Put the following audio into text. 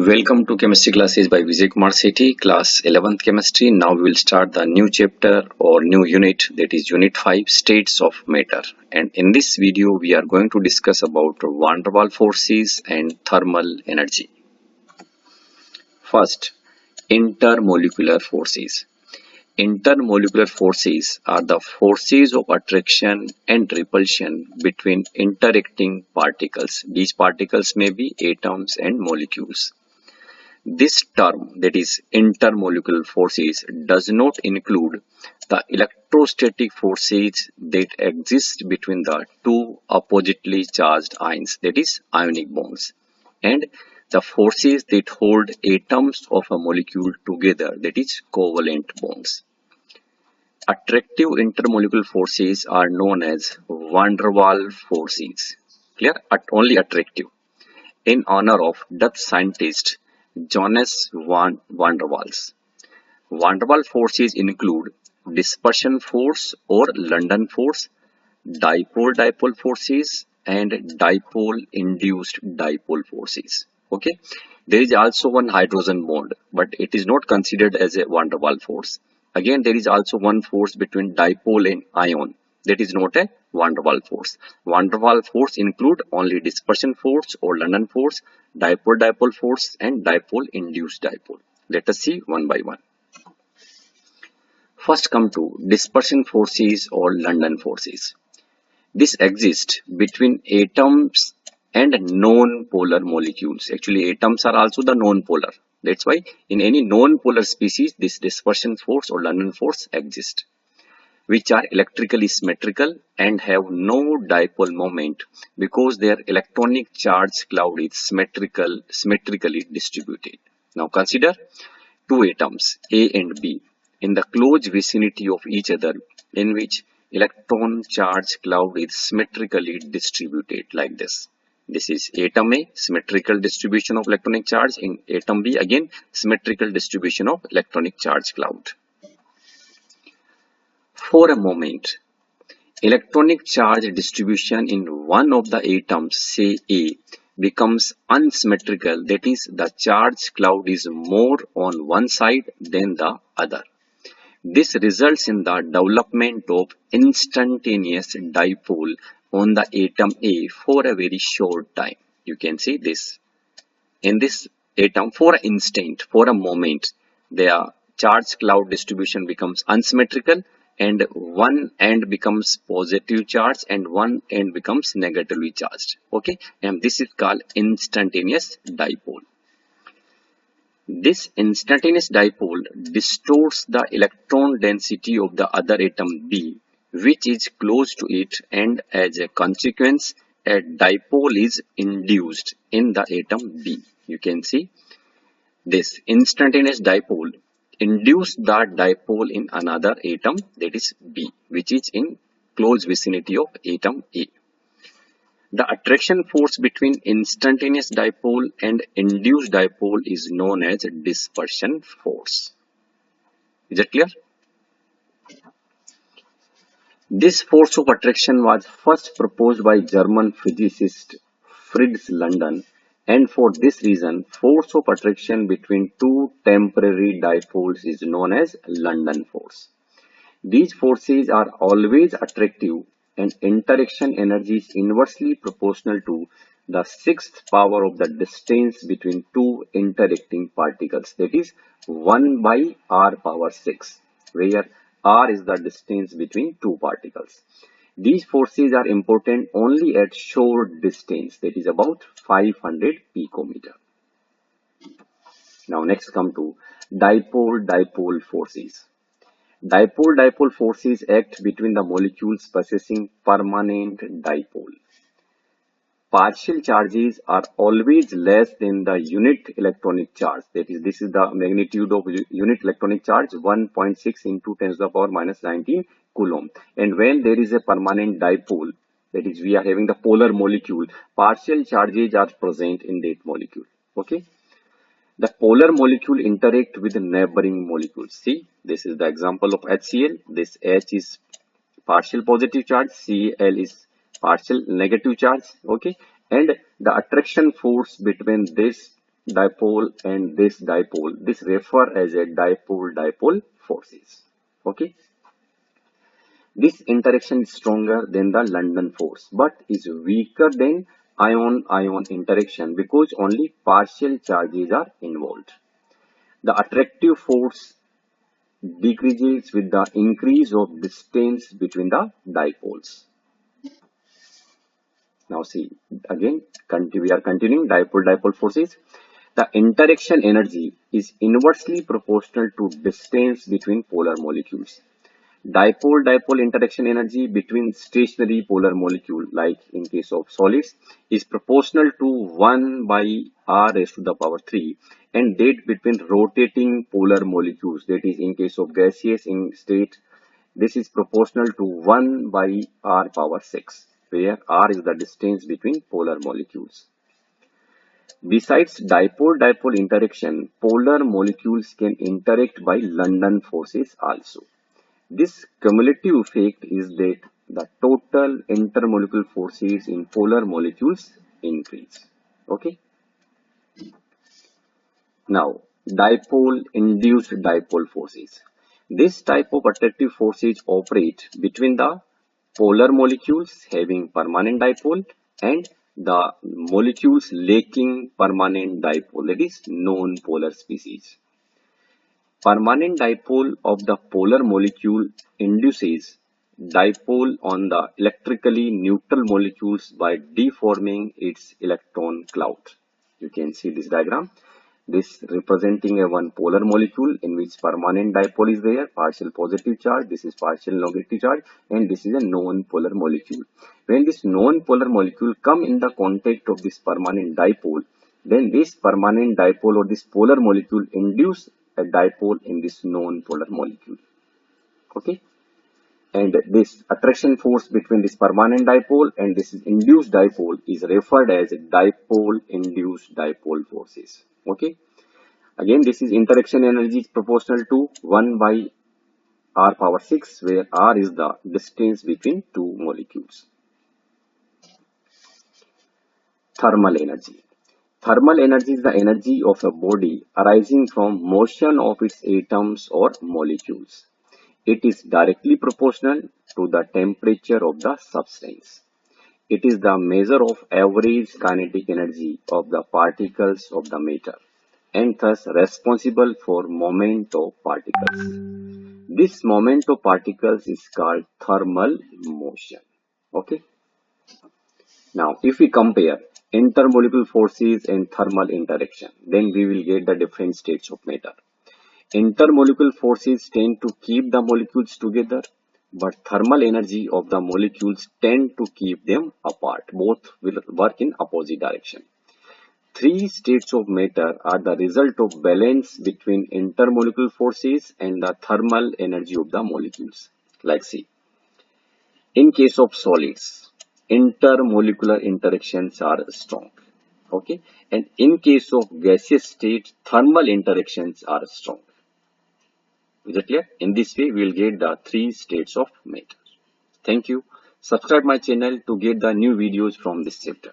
Welcome to chemistry classes by Vijay Kumar Sethi, class 11th chemistry. Now we will start the new chapter or new unit, that is unit 5, states of matter. And in this video we are going to discuss about van der Waals forces and thermal energy. First, intermolecular forces. Intermolecular forces are the forces of attraction and repulsion between interacting particles. These particles may be atoms and molecules. This term, that is intermolecular forces, does not include the electrostatic forces that exist between the two oppositely charged ions, that is ionic bonds, and the forces that hold atoms of a molecule together, that is covalent bonds. Attractive intermolecular forces are known as van der Waals forces. Clear? Only attractive. In honor of Dutch scientist Johannes van der Waals. Van der Waals forces include dispersion force or London force, dipole-dipole forces, and dipole-induced dipole forces. Okay, there is also one hydrogen bond, but it is not considered as a van der Waals force. Again, there is also one force between dipole and ion. That is not a van der Waals force. Van der Waals force include only dispersion force or London force, dipole-dipole force, and dipole-induced dipole. Let us see one by one. First come to dispersion forces or London forces. This exists between atoms and non-polar molecules. Actually, atoms are also the non-polar. That's why in any non-polar species, this dispersion force or London force exists, which are electrically symmetrical and have no dipole moment because their electronic charge cloud is symmetrically distributed. Now consider two atoms A and B in the close vicinity of each other, in which electron charge cloud is symmetrically distributed like this. This is atom A, symmetrical distribution of electronic charge. In atom B, again symmetrical distribution of electronic charge cloud. For a moment, electronic charge distribution in one of the atoms, say A, becomes unsymmetrical. That is, the charge cloud is more on one side than the other. This results in the development of instantaneous dipole on the atom A for a very short time. You can see this. In this atom, for an instant, for a moment, the charge cloud distribution becomes unsymmetrical, and one end becomes positive charge and one end becomes negatively charged. Okay, and this is called instantaneous dipole. This instantaneous dipole distorts the electron density of the other atom B, which is close to it, and as a consequence, a dipole is induced in the atom B. You can see this instantaneous dipole induce the dipole in another atom, that is B, which is in close vicinity of atom A. The attraction force between instantaneous dipole and induced dipole is known as dispersion force. Is that clear? This force of attraction was first proposed by German physicist Fritz London, and for this reason, force of attraction between two temporary dipoles is known as London force. These forces are always attractive, and interaction energy is inversely proportional to the sixth power of the distance between two interacting particles, that is 1 by r power 6, where r is the distance between two particles. These forces are important only at short distance, that is about 500 picometer. Now next come to dipole-dipole forces. Dipole-dipole forces act between the molecules possessing permanent dipole. Partial charges are always less than the unit electronic charge. That is, this is the magnitude of unit electronic charge, 1.6 into 10 to the power minus 19 coulomb. And when there is a permanent dipole, that is, we are having the polar molecule, partial charges are present in that molecule. Okay. The polar molecule interact with the neighboring molecules. See, this is the example of HCl. This H is partial positive charge, Cl is partial negative charge. Okay, and the attraction force between this dipole and this dipole, this refer as a dipole-dipole forces. Okay. This interaction is stronger than the London force, but is weaker than ion-ion interaction because only partial charges are involved. The attractive force decreases with the increase of distance between the dipoles. Now see, again, we are continuing dipole-dipole forces. The interaction energy is inversely proportional to distance between polar molecules. Dipole-dipole interaction energy between stationary polar molecule, like in case of solids, is proportional to 1 by r raised to the power 3, and that between rotating polar molecules, that is in case of gaseous in state, this is proportional to 1 by r power 6, where r is the distance between polar molecules. Besides dipole-dipole interaction, polar molecules can interact by London forces also. This cumulative effect is that the total intermolecular forces in polar molecules increase. Okay. Now, dipole-induced dipole forces. This type of attractive forces operate between the polar molecules having permanent dipole and the molecules lacking permanent dipole, that is non-polar species. Permanent dipole of the polar molecule induces dipole on the electrically neutral molecules by deforming its electron cloud. You can see this diagram. This representing a one polar molecule in which permanent dipole is there, partial positive charge, this is partial negative charge, and this is a non-polar molecule. When this non-polar molecule come in the contact of this permanent dipole, then this permanent dipole or this polar molecule induce a dipole in this non-polar molecule. Okay. And this attraction force between this permanent dipole and this induced dipole is referred as dipole-induced dipole forces. Okay. Again, this is interaction energy is proportional to 1 by r power 6, where r is the distance between two molecules. Thermal energy. Thermal energy is the energy of a body arising from motion of its atoms or molecules. It is directly proportional to the temperature of the substance. It is the measure of average kinetic energy of the particles of the matter, and thus responsible for moment of particles. This moment of particles is called thermal motion. Okay. Now, if we compare intermolecular forces and thermal interaction, then we will get the different states of matter. Intermolecular forces tend to keep the molecules together, but thermal energy of the molecules tend to keep them apart. Both will work in opposite direction. Three states of matter are the result of balance between intermolecular forces and the thermal energy of the molecules. Like see, in case of solids, intermolecular interactions are strong. Okay, and in case of gaseous state, thermal interactions are strong. Is it clear? In this way, we will get the three states of matter. Thank you. Subscribe my channel to get the new videos from this chapter.